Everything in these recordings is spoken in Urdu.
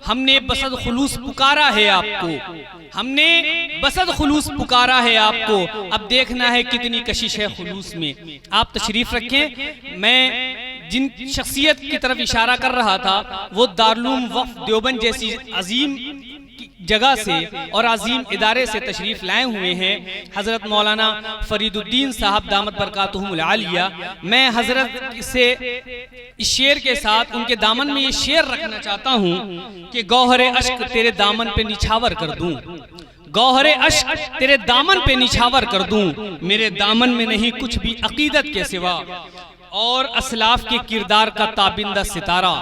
ہم نے بصد خلوص پکارا ہے آپ کو، ہم نے بصد خلوص پکارا ہے آپ کو، اب دیکھنا ہے کتنی کشش ہے خلوص میں۔ آپ تشریف رکھیں۔ میں جن شخصیت کی طرف اشارہ کر رہا تھا وہ دارالعلوم وقف دیوبند جیسی عظیم جگہ سے اور عظیم ادارے سے تشریف لائے ہوئے ہیں حضرت مولانا فرید الدین صاحب دامت برکاتہم العالیہ۔ میں حضرت سے اس شعر کے ساتھ ان کے دامن میں یہ شعر رکھنا چاہتا ہوں کہ گوہر اشک تیرے دامن پہ نچھاور کر دوں، گوہر اشک تیرے دامن پہ نچھاور کر دوں، میرے دامن میں نہیں کچھ بھی عقیدت کے سوا، اور اسلاف کے کردار کا تابندہ ستارہ،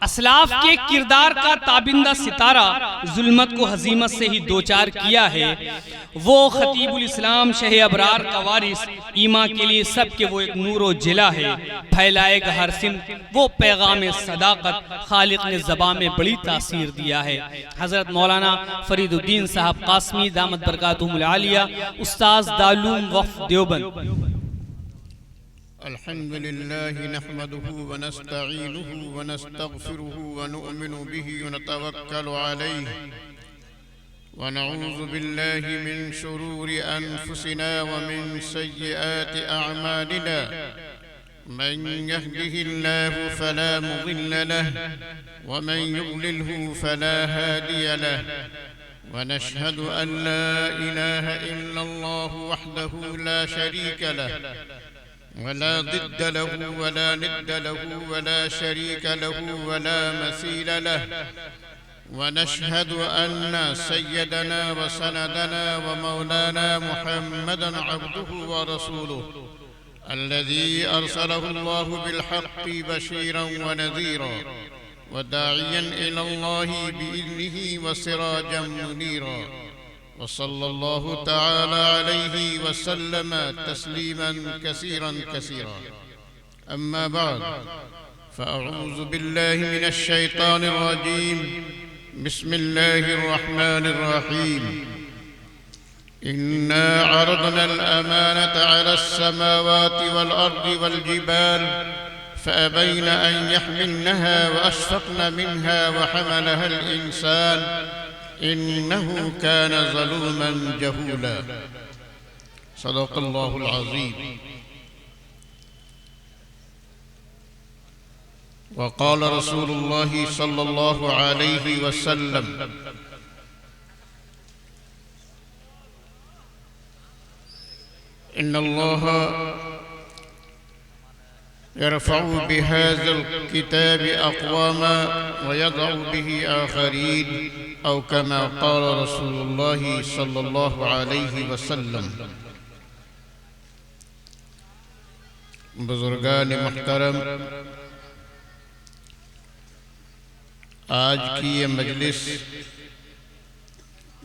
اسلاف کے کردار کا تابندہ ستارہ ظلمت کو ہزیمت سے ہی دوچار کیا ہے، وہ خطیب الاسلام شہ ابرار کا وارث، ایمان کے لیے سب کے وہ ایک نور و جلا ہے، پھیلائے گا ہر سمت وہ پیغام صداقت، خالق نے زبان میں بڑی تاثیر دیا ہے۔ حضرت مولانا فرید الدین صاحب قاسمی دامت برکاتہم العالیہ، استاذ دارالعلوم وقف دیوبند۔ الحمد لله نحمده ونستعينه ونستغفره ونؤمن به ونتوكل عليه ونعوذ بالله من شرور أنفسنا ومن سيئات أعمالنا، من يهده الله فلا مضل له ومن يضلله فلا هادي له، ونشهد أن لا إله إلا الله وحده لا شريك له ولا ضد له ولا ند له ولا شريك له ولا مثيل له، ونشهد أن سيدنا وسندنا ومولانا محمدا عبده ورسوله الذي أرسله الله بالحق بشيرا ونذيرا وداعيا إلى الله بإذنه وسراجا منيرا، وصلى الله تعالى عليه وسلم تسليما كثيرا كثيرا، أما بعد، فأعوذ بالله من الشيطان الرجيم، بسم الله الرحمن الرحيم، إنا عرضنا الأمانة على السماوات والأرض والجبال فأبين أن يحملنها وأشفقن منها وحملها الإنسان إنه كان ظلوما جهولا، صدق الله العظيم۔ وقال رسول الله صلى الله عليه وسلم: إن الله يرفع بهذا الكتاب أقواما ويضع به آخرين، أو كما قال رسول الله صلى الله عليه وسلم۔ بزرگان محترم، آج کی یہ مجلس،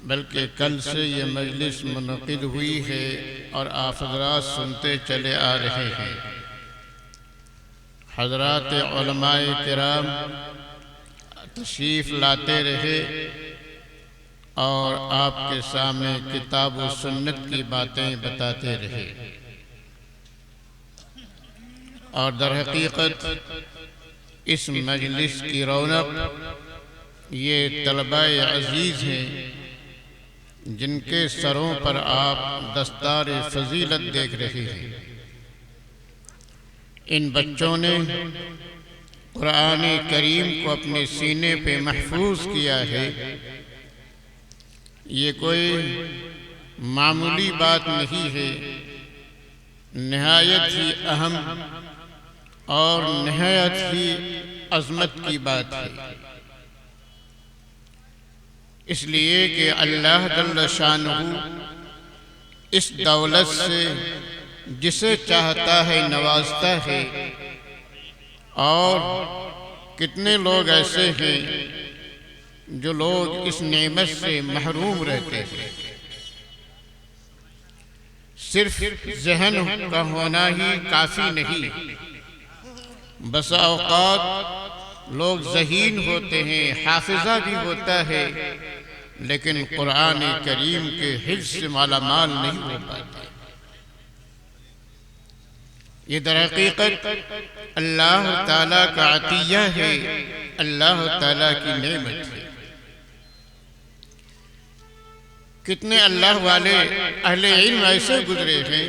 بلکہ کل سے یہ مجلس منعقد ہوئی ہے اور آپ حضرات سنتے چلے آ رہے ہیں۔ حضرات علماء کرام تشریف لاتے رہے اور آپ کے سامنے کتاب و سنت کی باتیں بتاتے رہے، اور در حقیقت اس مجلس کی رونق یہ طلباء عزیز ہیں جن کے سروں پر آپ دستار فضیلت دیکھ رہے ہیں۔ ان بچوں نے قرآن کریم کو اپنے سینے پہ محفوظ کیا ہے۔ یہ کوئی معمولی بات نہیں ہے، نہایت ہی اہم اور نہایت ہی عظمت کی بات ہے، اس لیے کہ اللہ جل شانہ اس دولت سے جسے چاہتا ہے نوازتا ہے، اور کتنے لوگ ایسے ہیں جو لوگ اس نعمت سے محروم رہتے ہیں۔ صرف ذہن کا ہونا ہی کافی نہیں، بسا اوقات لوگ ذہین ہوتے ہیں، حافظہ بھی ہوتا ہے، لیکن قرآن کریم کے حفظ سے مالا مال نہیں ہو پاتے۔ یہ در حقیقت اللہ تعالیٰ کا عطیہ ہے، اللہ تعالیٰ کی نعمت ہے۔ کتنے اللہ والے اہل علم ایسے گزرے ہیں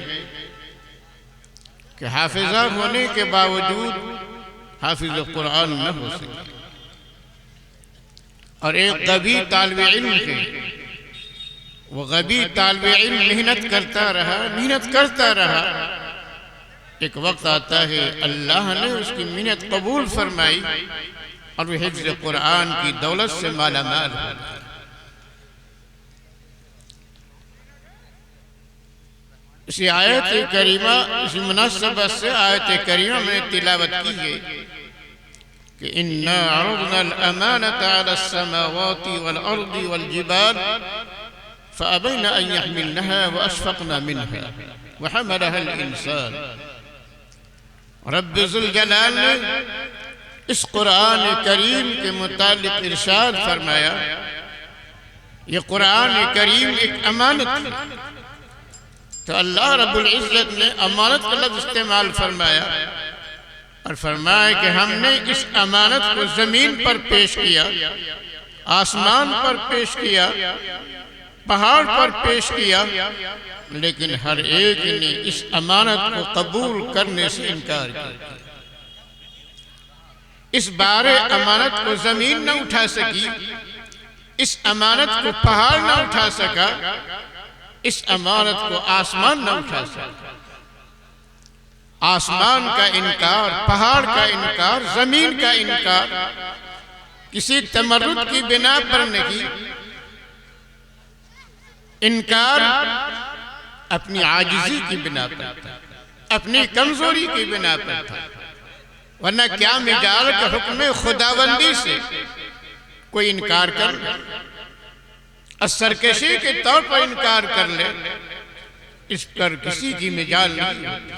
کہ حافظہ ہونے کے باوجود حافظ قرآن نہ ہو سکے، اور ایک غبی طالب علم ہے، وہ غبی طالب علم محنت کرتا رہا، ایک وقت آتا ہے اللہ نے اس کی محنت قبول فرمائی اور وہ حفظ قرآن کی دولت سے مالا مال ہو گیا۔ اسی آیت کریمہ، اسی مناسبت سے آیت کریمہ میں تلاوت کی ہے کہ اِنَّا عَرَضْنَا الْأَمَانَةَ عَلَى السَّمَاوَاتِ وَالْأَرْضِ وَالْجِبَالِ فَأَبَيْنَ أَن يَحْمِلْنَهَا وَأَشْفَقْنَ مِنْهَا وَحَمَلَهَا الْإِنسَانُ۔ رب ذوالجلال نے اس قرآن کریم کے متعلق ارشاد فرمایا، یہ قرآن کریم ایک امانت ہے، تو اللہ رب العزت نے امانت کا لفظ استعمال فرمایا اور فرمایا کہ ہم نے اس امانت کو زمین پر پیش کیا، آسمان پر پیش کیا، پہاڑ پر پیش کیا، لیکن ہر ایک نے اس امانت کو قبول کرنے سے انکار کیا۔ اس بار امانت کو زمین نہ اٹھا سکی، اس امانت کو پہاڑ نہ اٹھا سکا، اس امانت کو آسمان نہ اٹھا سکا۔ آسمان کا انکار، پہاڑ کا انکار، زمین کا انکار کسی تمرد کی بنا پر نہیں، انکار اپنی عاجزی کی بنا پر تھا، اپنی کمزوری کی بنا پر تھا، ورنہ کیا مجال کا حکم خداوندی سے کوئی انکار کر لے، اور سرکشی کے طور پر انکار کر لے، اس پر کسی کی مجال نہیں ہوتی۔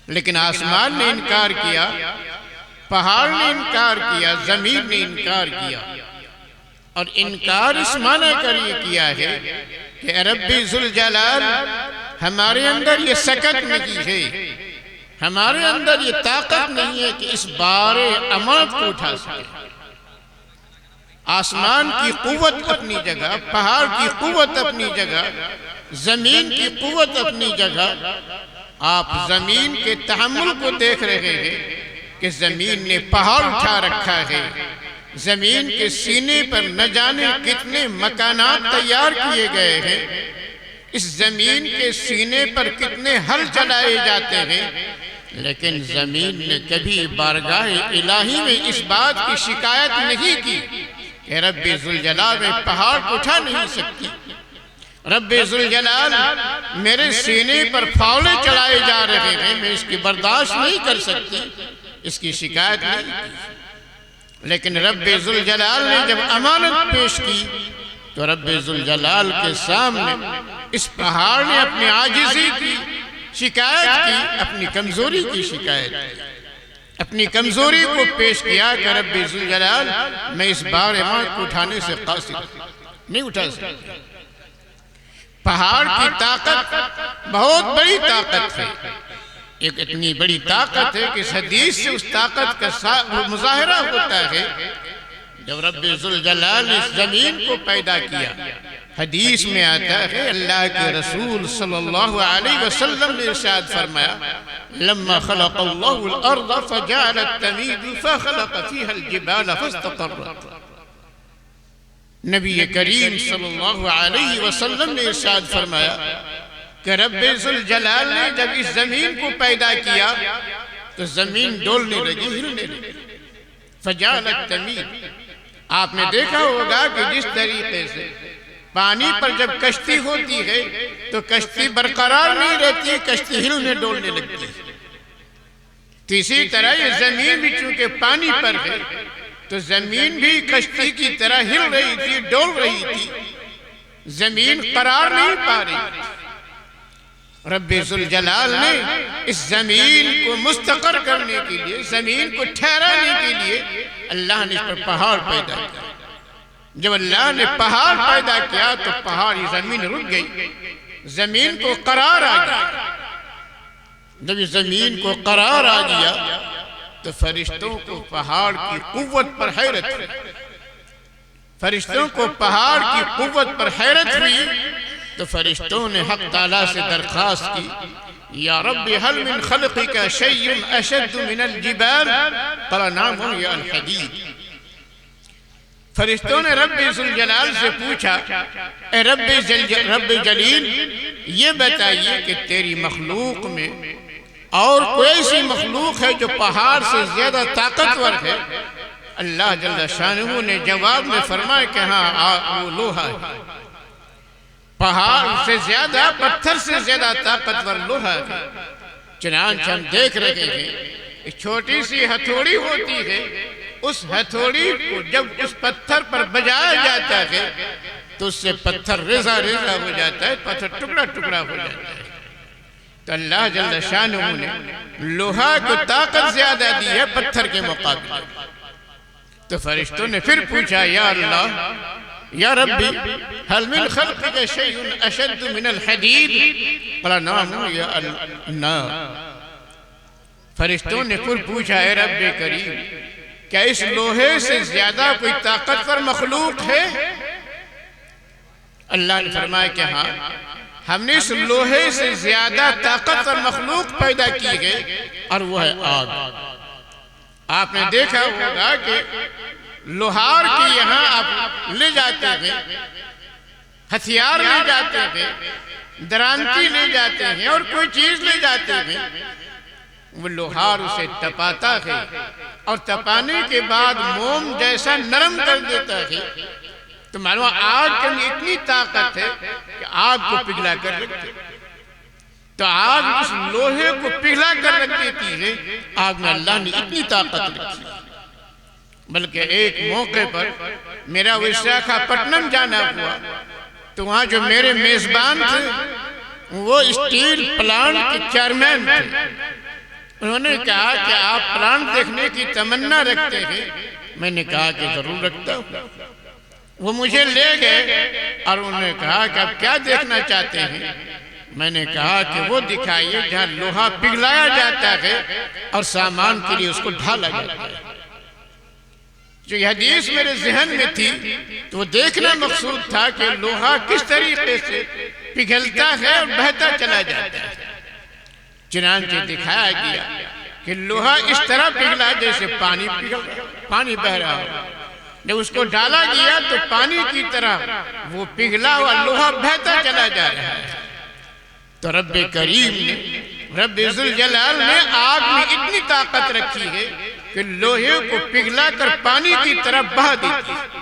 لیکن آسمان نے انکار کیا، پہاڑ نے انکار کیا، زمین نے انکار کیا، اور انکار اس معنی کر یہ کیا ہے کہ رب ذوالجلال ہمارے اندر یہ سکت نہیں ہے، ہمارے اندر یہ طاقت نہیں ہے کہ اس بار امانت کو اٹھا سکے۔ آسمان کی قوت اپنی جگہ، پہاڑ کی قوت اپنی جگہ، زمین کی قوت اپنی جگہ، آپ زمین کے تحمل کو دیکھ رہے ہیں کہ زمین نے پہاڑ اٹھا رکھا ہے، زمین کے سینے پر نہ جانے کتنے مکانات تیار کیے گئے ہیں، اس زمین کے سینے پر کتنے حل چلائے جاتے ہیں، لیکن زمین نے کبھی بارگاہ الہی میں اس بات کی شکایت نہیں کی کہ رب ذوالجلال میں پہاڑ اٹھا نہیں سکتی، رب ذوالجلال میرے سینے پر پھاولے چلائے جا رہے ہیں، میں اس کی برداشت نہیں کر سکتی، اس کی شکایت نہیں کی۔ لیکن رب ذوالجلال نے جب امانت پیش کی تو رب ذوالجلال کے سامنے اس پہاڑ نے اپنی عاجزی کی شکایت کی، اپنی کمزوری کی شکایت کی، اپنی کمزوری کو پیش کیا کہ رب ذوالجلال میں اس بار امانت کو اٹھانے سے قاصر نہیں اٹھا سکتا۔ پہاڑ کی طاقت بہت بڑی طاقت ہے، ایک اتنی بڑی طاقت ہے کہ اس حدیث سے اس طاقت کا مظاہرہ ہوتا ہے جب رب ذوالجلال نے اس زمین کو پیدا کیا۔ حدیث میں آتا ہے اللہ کے رسول صلی اللہ علیہ وسلم نے ارشاد فرمایا لما خلق اللہ الارض فجعلت تمید فخلق فيها الجبال فاستقرت۔ نبی کریم صلی اللہ علیہ وسلم نے ارشاد فرمایا کہ رب ذوالجلال نے جب اس زمین کو پیدا کیا تو زمین ڈولنے لگی، ہلنے لگی، فجعلت تمید۔ آپ نے دیکھا ہوگا کہ جس طریقے سے پانی پر جب کشتی ہوتی ہے تو کشتی برقرار نہیں رہتی، کشتی ہلنے ڈولنے لگتی ہے، تو اسی طرح یہ زمین بھی چونکہ پانی پر ہے تو زمین بھی کشتی کی طرح ہل رہی تھی، ڈول رہی تھی، زمین قرار نہیں پا رہی تھی۔ رب ذوالجلال نے اس زمین کو مستقر کرنے کے لیے، زمین کو ٹھہرانے کے لیے اللہ نے اس پر پہاڑ پیدا کیا۔ جب اللہ نے پہاڑ پیدا کیا تو پہاڑی زمین رک گئی، زمین کو قرار آ گیا۔ جب زمین کو قرار آ گیا تو فرشتوں کو پہاڑ کی قوت پر حیرت ہوئی، فرشتوں کو پہاڑ کی قوت پر حیرت ہوئی تو فرشتوں نے حق تعالیٰ سے درخواست کی یا رب هل من خلقك شيء اشد من الجبال قال نعم يا الحديد. فرشتوں نے رب ذوالجلال سے پوچھا اے رب جلیل یہ بتائیے کہ تیری مخلوق میں اور کوئی ایسی مخلوق ہے جو پہاڑ سے زیادہ طاقتور ہے؟ اللہ جل شانہ نے جواب میں فرمایا کہ ہاں وہ لوہا ہے. پہاڑ سے زیادہ پتھر سے زیادہ طاقتور لوہا ہے. چنانچہ ہم دیکھ رہے ہیں ایک چھوٹی سی ہتھوڑی ہوتی ہے، اس ہتھوڑی کو جب اس پتھر پر بجایا جاتا ہے تو اس سے پتھر ریزہ ریزہ ہو جاتا ہے، پتھر ٹکڑا ٹکڑا ہو جاتا ہے. تو اللہ جل شانہ نے لوہا کو طاقت زیادہ دی ہے پتھر کے مقابلے. تو فرشتوں نے پھر پوچھا یا اللہ یا ربی هل من خلقك شيء اشد من الحديد قال نعم یا النار. فرشتوں نے پھر پوچھا اے رب کریم کیا اس لوہے سے زیادہ کوئی طاقتور مخلوق ہے؟ اللہ نے فرمایا کہ ہاں ہم نے اس لوہے سے زیادہ طاقتور مخلوق پیدا کی ہے اور وہ ہے آگ. آپ نے دیکھا ہوگا کہ لوہار کی یہاں آپ لے جاتے ہیں، ہتھیار لے جاتے ہیں، درانتی لے جاتے ہیں اور کوئی چیز لے جاتے ہیں، وہ لوہار اسے تپاتا ہے اور تپانے کے بعد موم جیسا نرم کر دیتا ہے. تو معلوم آگ کے اندر اتنی طاقت ہے کہ آگ کو پگھلا کر رکھتے. تو آگ اس لوہے کو پگھلا کر رکھ دیتی ہے. آگ میں اللہ نے اتنی طاقت رکھی. بلکہ ایک موقع پر میرا وشاکھاپٹنم جانا ہوا تو وہاں جو میرے میزبان تھے وہ اسٹیل پلانٹ کے چیئرمین تھے. انہوں نے کہا کہ آپ پلانٹ دیکھنے کی تمنا رکھتے ہیں؟ میں نے کہا کہ ضرور رکھتا ہوں. وہ مجھے لے گئے اور انہوں نے کہا کہ آپ کیا دیکھنا چاہتے ہیں؟ میں نے کہا کہ وہ دکھائیے جہاں لوہا پگھلایا جاتا ہے اور سامان کے لیے اس کو ڈھالا جاتا ہے. جو یہ حدیث میرے ذہن میں تھی تو وہ دیکھنا مقصود تھا کہ لوہا کس طریقے سے پگھلتا ہے اور بہتا چلا جاتا ہے. چنانچہ دکھایا گیا کہ لوہا اس طرح پگھلا جیسے پانی بہ رہا ہو. جب اس کو ڈالا گیا تو پانی کی طرح وہ پگھلا ہوا لوہا بہتا چلا جا رہا ہے. تو رب کریم نے رب ذوالجلال نے آگ میں اتنی طاقت رکھی ہے کہ لوہے کو پگھلا کر پانی کی طرف بہا دیتی ہے.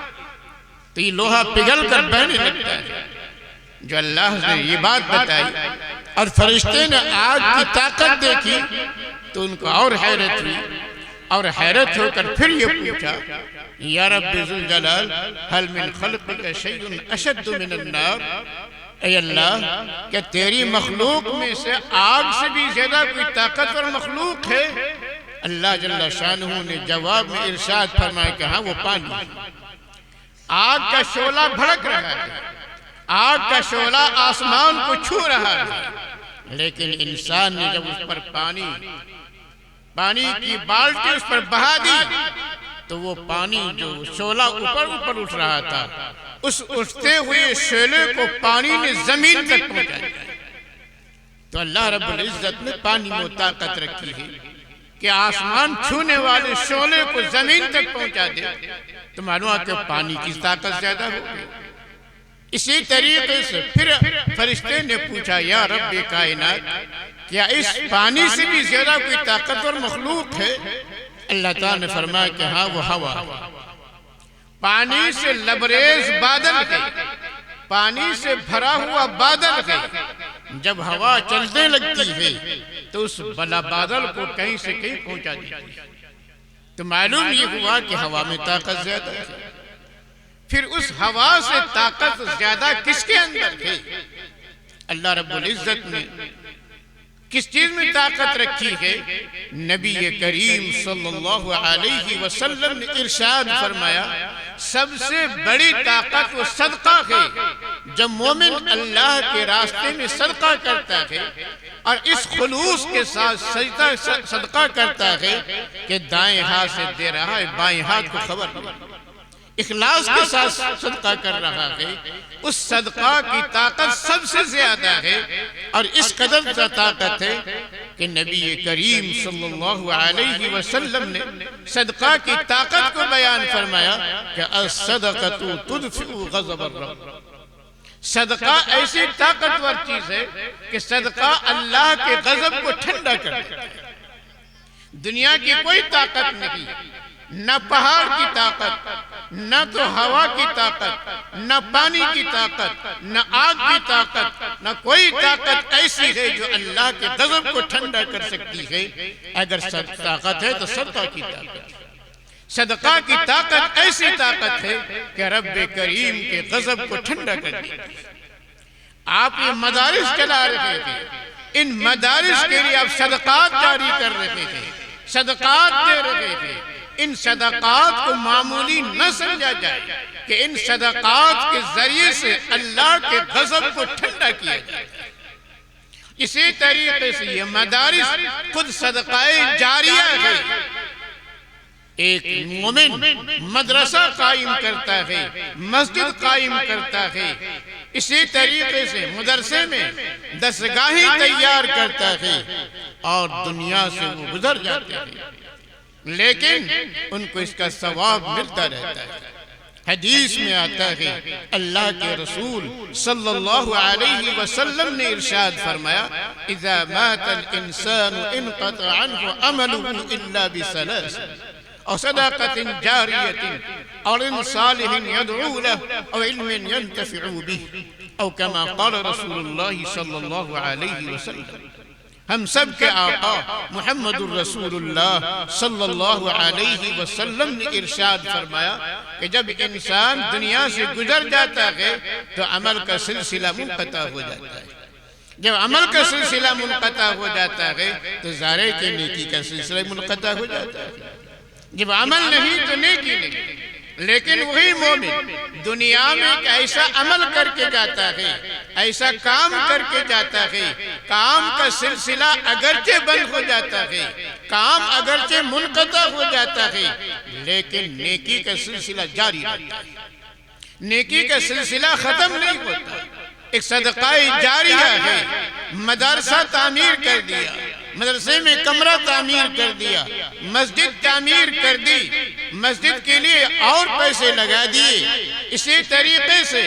تو یہ لوہا پگھل کر بہنے لگتا ہے. جو اللہ نے یہ بات بتائی اور فرشتے نے آگ کی طاقت دیکھی تو ان کو اور حیرت ہوئی اور حیرت ہو کر پھر یہ پوچھا یا رب ذوالجلال هل من خلقك شيء اشد من النار. اے اللہ کہ تیری مخلوق میں سے آگ سے بھی زیادہ کوئی طاقتور مخلوق ہے؟ اللہ جل شانہ نے جواب میں ارشاد فرمایا کہ ہاں وہ پانی. آگ کا شعلہ بھڑک رہا ہے، آگ کا شعلہ آسمان کو چھو رہا ہے، لیکن انسان نے جب اس پر پانی کی بالٹی اس پر بہا دی تو وہ پانی جو شعلہ اوپر اٹھ رہا تھا اس اٹھتے ہوئے شعلے کو پانی نے زمین تک پہنچا دیا. تو اللہ رب العزت نے پانی میں طاقت رکھی ہے کہ آسمان چھونے والے شعلے کو زمین تک پہنچا دے. تو معلوم ہے کہ پانی کی طاقت زیادہ ہو گئی. اسی طریقے سے پھر فرشتے نے پوچھا یا رب کائنات کیا اس پانی سے بھی زیادہ کوئی طاقتور مخلوق ہے؟ اللہ تعالیٰ نے فرمایا کہ ہاں وہ ہوا. پانی سے لبریز بادل ہے، پانی سے بھرا ہوا بادل ہے. جب ہوا چلنے لگتی ہے تو اس بلا بادل کو کہیں سے کہیں پہنچا دیتی ہے. تو معلوم یہ ہوا کہ ہوا میں طاقت زیادہ ہے. پھر اس ہوا سے طاقت زیادہ کس کے اندر ہے؟ اللہ رب العزت نے کس چیز میں طاقت رکھی ہے؟ نبی کریم صلی اللہ علیہ وسلم نے ارشاد فرمایا سب سے بڑی طاقت وہ صدقہ ہے. جب مومن اللہ کے راستے میں صدقہ کرتا ہے اور اس خلوص کے ساتھ صدقہ کرتا ہے کہ دائیں ہاتھ سے دے رہا ہے بائیں ہاتھ کو خبر نہیں. اخلاص کے ساتھ صدقہ کر رہا ہے، اس صدقہ کی طاقت سب سے زیادہ ہے، اور اس قدر کا طاقت ہے کہ نبی کریم صلی اللہ علیہ وسلم نے صدقہ کی طاقت کو بیان فرمایا کہ الصدقۃ تدفع غضب الرب۔ صدقہ ایسی طاقتور چیز ہے کہ صدقہ اللہ کے غضب کو ٹھنڈا کر دیتا ہے۔ دنیا کی کوئی طاقت نہیں، نہ پہاڑ کی طاقت، نہ تو ہوا کی طاقت، نہ پانی کی طاقت، نہ آگ کی طاقت، نہ کوئی طاقت ایسی ہے جو اللہ کے غضب کو ٹھنڈا کر سکتی ہے۔ اگر طاقت ہے تو صدقہ کی طاقت ہے۔ صدقہ کی طاقت ایسی طاقت ہے کہ رب کریم کے غضب کو ٹھنڈا کر دیتی ہے۔ آپ یہ مدارس چلا رہے تھے، ان مدارس کے لیے آپ صدقات جاری کر رہے تھے، صدقات دے رہے تھے۔ ان صدقات کو معمولی نہ سمجھا جائے کہ ان صدقات کے ذریعے سے اللہ کے غضب کو ٹھنڈا کیا جائے۔ اسی طریقے سے یہ مدارس خود صدقہ جاریہ ہے۔ ایک مومن مدرسہ قائم کرتا ہے، مسجد قائم کرتا ہے، اسی طریقے سے مدرسے میں دستگاہیں تیار کرتا ہے، اور دنیا سے وہ گزر جاتے ہیں، لیکن ان کو اس کا ثواب ملتا رہتا ہے۔ حدیث میں آتا ہے اللہ کے رسول صلی اللہ علیہ وسلم نے ارشاد فرمایا اذا مات الانسان انقطع عنه عمله الا بثلاث او صدقة جاریة او علم صالح يدعو له او علم ينتفع به او كما قال رسول اللہ صلی اللہ علیہ وسلم۔ ہم سب کے آقا محمد الرسول اللہ صلی اللہ علیہ وسلم نے ارشاد فرمایا کہ جب انسان دنیا سے گزر جاتا ہے تو عمل کا سلسلہ منقطع ہو جاتا ہے۔ جب عمل کا سلسلہ منقطع ہو جاتا ہے تو ظاہر ہے کہ نیکی کا سلسلہ منقطع ہو جاتا ہے۔ جب عمل نہیں تو نیکی نہیں، لیکن وہی مومن دنیا میں ایک ایسا عمل کر کے جاتا ہے، ایسا کام کر کے جاتا ہے، کام کا سلسلہ اگرچہ بند ہو جاتا ہے، کام اگرچہ منقطع ہو جاتا ہے، لیکن نیکی کا سلسلہ جاری رہتا ہے، نیکی کا سلسلہ ختم نہیں ہوتا۔ ایک صدقہ جاریہ ہے، مدرسہ تعمیر کر دیا، مدرسے میں کمرہ تعمیر کر دیا، مسجد تعمیر کر دی، مسجد کے لیے اور پیسے لگا دیے۔ اسی طریقے سے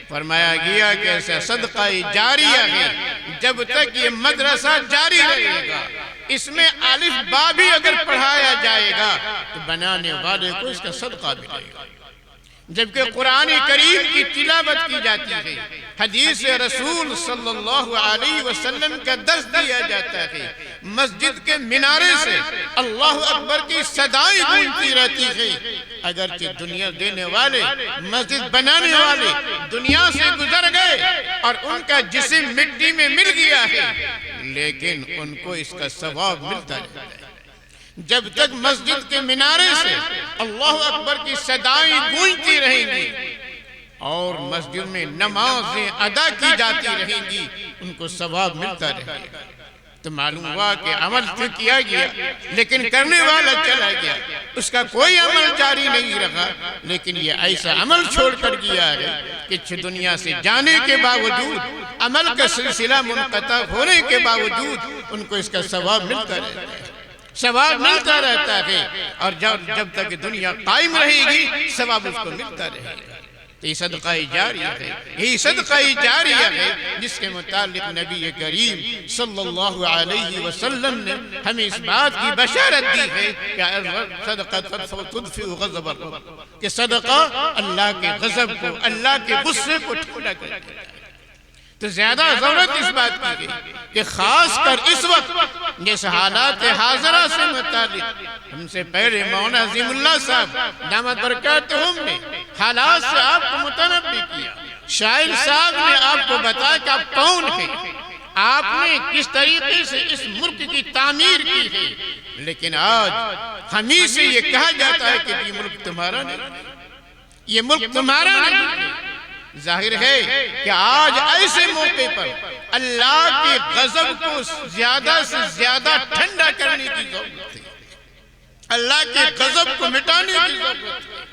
فرمایا گیا کہ ایسا صدقہ جاریہ ہے، جب تک یہ مدرسہ جاری رہے گا، اس میں الف با بھی اگر پڑھایا جائے گا تو بنانے والے کو اس کا صدقہ ملے گا۔ جبکہ قرآن کریم کی تلاوت کی جاتی ہے، حدیث رسول صلی اللہ علیہ وسلم کا درس دیا جاتا ہے، مسجد کے منارے سے اللہ اکبر کی صدائیں گونجتی رہتی ہے۔ اگرچہ دنیا دینے والے، مسجد بنانے والے دنیا سے گزر گئے اور ان کا جسم مٹی میں مل گیا ہے، لیکن ان کو اس کا ثواب ملتا رہتا ہے۔ جب تک مسجد کے منارے سے اللہ اکبر کی صدائیں گونجتی رہیں گی اور مسجد میں نمازیں ادا کی جاتی رہیں گی، ان کو ثواب ملتا رہے گا۔ تو معلوم ہوا کہ عمل تو کیا گیا لیکن کرنے والا چلا گیا، اس کا کوئی عمل جاری نہیں رہا، لیکن یہ ایسا عمل چھوڑ کر گیا ہے کہ دنیا سے جانے کے باوجود، عمل کا سلسلہ منقطع ہونے کے باوجود ان کو اس کا ثواب ملتا رہتا ہے، ثواب ملتا رہتا ہے، اور جب تک دنیا قائم رہے گی ثواب اس کو ملتا رہے گا۔ یہ صدقہ جاریہ ہے، یہی صدقہ جاریہ ہے جس کے متعلق نبی کریم صلی اللہ علیہ وسلم نے ہمیں اس بات کی بشارت دی ہے کہ صدقہ تدفع غضب الرب، کہ صدقہ اللہ کے غضب کو، اللہ کے غصے کو ٹھنڈا کر دیتا ہے۔ تو زیادہ ضرورت اس بات کی گئی کہ خاص کر اس وقت جس حالات حاضرہ سے متعلق ہم سے پہلے مولانا عظیم اللہ صاحب دامت برکاتہم نے حالات سے آپ کو متنبع کیا، شاعر صاحب نے آپ کو بتایا کہ آپ کون ہیں، آپ نے کس طریقے سے اس ملک کی تعمیر کی ہے، لیکن آج ہمیں سے یہ کہا جاتا ہے کہ یہ ملک تمہارا نہیں، یہ ملک تمہارا نہیں۔ ظاہر ہے کہ آج ایسے موقع پر اللہ کے غضب کو زیادہ سے زیادہ ٹھنڈا کرنے کی ضرورت ہے، اللہ کے غضب کو مٹانے کی ضرورت ہے۔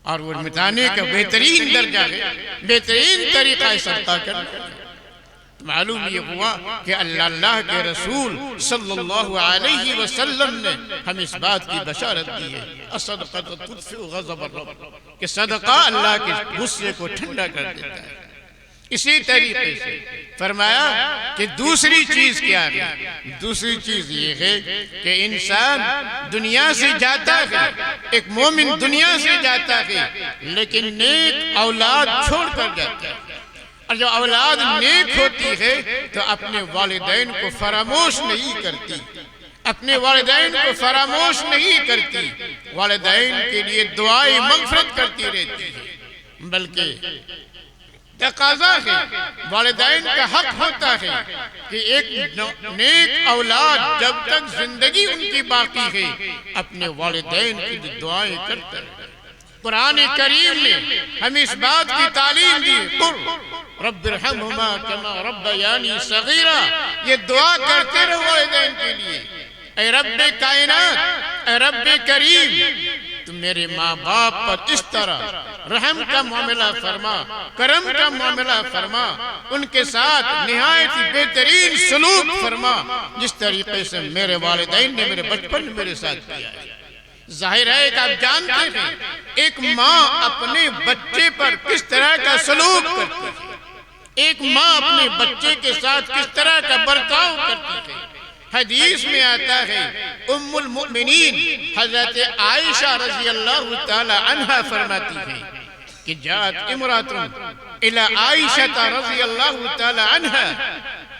اور وہ مٹانے کا بہترین درجہ ہے، بہترین طریقہ صدقہ کرنا۔ معلوم یہ ہوا کہ اللہ کے رسول صلی اللہ علیہ وسلم نے ہم اس بات کی بشارت دی ہے، الصدقہ تطفئ غضب الرب، کہ صدقہ اللہ کے غصے کو ٹھنڈا کر دیتا ہے۔ اسی طریقے سے فرمایا کہ دوسری چیز کیا ہے؟ دوسری چیز یہ ہے کہ انسان دنیا سے جاتا ہے، ایک مومن دنیا سے جاتا ہے لیکن نیک اولاد چھوڑ کر جاتا ہے، اور جو اولاد نیک ہوتی ہے تو اپنے والدین کو فراموش نہیں کرتی، اپنے والدین کو فراموش نہیں کرتی، والدین کے لیے دعائیں مغفرت کرتی رہتی ہے، بلکہ تقاضا ہے، والدین کا حق ہوتا ہے کہ ایک نیک اولاد جب تک زندگی ان کی باقی ہے اپنے والدین کی دعائیں کرتا ہے۔ قرآن کریم نے ہمیں اس بات کی تعلیم دی، رب ارحمہما کما ربیانی صغیرا، یہ دعا کرتے رہو والدین کے لیے، اے رب کائنات، اے رب کریم، تو میرے ماں باپ پر اس طرح رحم کا معاملہ فرما، کرم کا معاملہ فرما، ان کے ساتھ نہایت بہترین سلوک فرما جس طریقے سے میرے والدین نے میرے بچپن میں میرے ساتھ کیا ہے۔ ظاہر ہے کہ آپ جانتے ہیں ایک ماں اپنے بچے پر کس طرح کا سلوک کرتی ہے، ایک ماں اپنے بچے کے ساتھ کس طرح کا برتاؤ کرتی ہے۔ حدیث میں آتا ہے ام المؤمنین حضرت عائشہ رضی اللہ تعالی عنہ فرماتی ہیں کہ جاءت امرأۃ الی عائشہ رضی اللہ تعالی عنہ،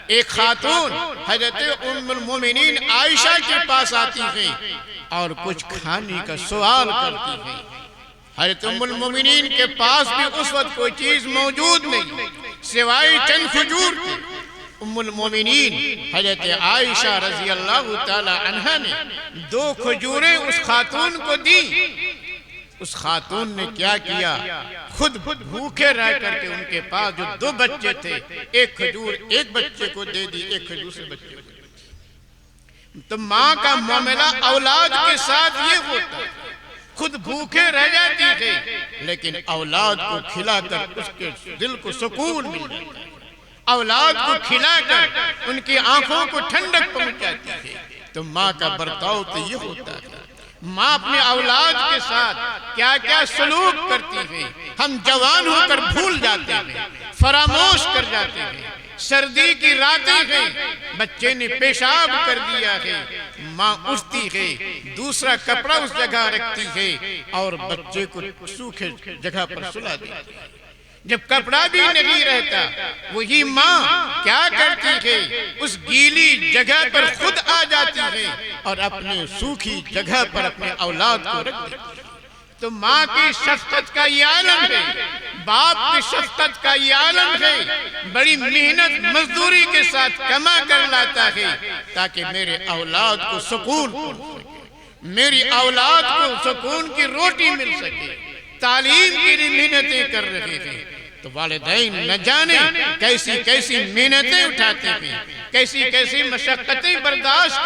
ایک خاتون حضرت ام المؤمنین عائشہ کے پاس آتی ہیں اور کچھ کھانے کا سوال کرتی ہیں۔ حضرت ام المؤمنین کے پاس بھی اس وقت کوئی چیز موجود نہیں سوائے چند کھجور تھے۔ ام المومنین حضرت عائشہ رضی اللہ تعالی عنہ نے 2 کھجوریں اس خاتون کو دی۔ اس خاتون نے کیا کیا؟ خود بھوکے رہ کر کے ان کے پاس جو 2 بچے تھے، ایک کھجور ایک بچے کو دے دی، ایک کھجور دوسرے بچے کو دے دی۔ تو ماں کا معاملہ اولاد کے ساتھ یہ ہوتا ہے، خود بھوکے رہ جاتی ہے لیکن اولاد کو کھلا کر اس کے دل کو سکون مل جاتا ہے، اولاد کو کھلا کر ان کی آنکھوں کو ٹھنڈک پہنچاتی ہے۔ تو ماں کا برتاؤ تو یہ ہوتا ہے، ماں اپنے اولاد کے ساتھ کیا کیا سلوک کرتی ہے ہم جوان ہو کر بھول جاتے ہیں، فراموش کر جاتے ہیں۔ سردی کی راتیں ہیں، بچے نے پیشاب کر دیا ہے، ماں اٹھتی ہے، دوسرا کپڑا اس جگہ رکھتی ہے اور بچے کو سوکھے جگہ پر سلا دیتی ہے۔ جب کپڑا بھی نہیں رہتا وہی ماں کیا کرتی ہے؟ اس گیلی جگہ پر خود آ جاتی ہے اور اپنے سوکھی جگہ پر اپنے اولاد کو رکھ دیتی ہے۔ تو ماں کی شفقت کا یہ عالم ہے، باپ کی شفقت کا یہ عالم ہے، بڑی محنت مزدوری کے ساتھ کما کر لاتا ہے تاکہ میرے اولاد کو سکون پہنچ سکے، میری اولاد کو سکون کی روٹی مل سکے، تعلیم کے لیے محنتیں کر رہے ہیں۔ تو والدین نہ جانے کیسی کیسی محنتیں اٹھاتے ہیں، کیسی کیسی مشقتیں برداشت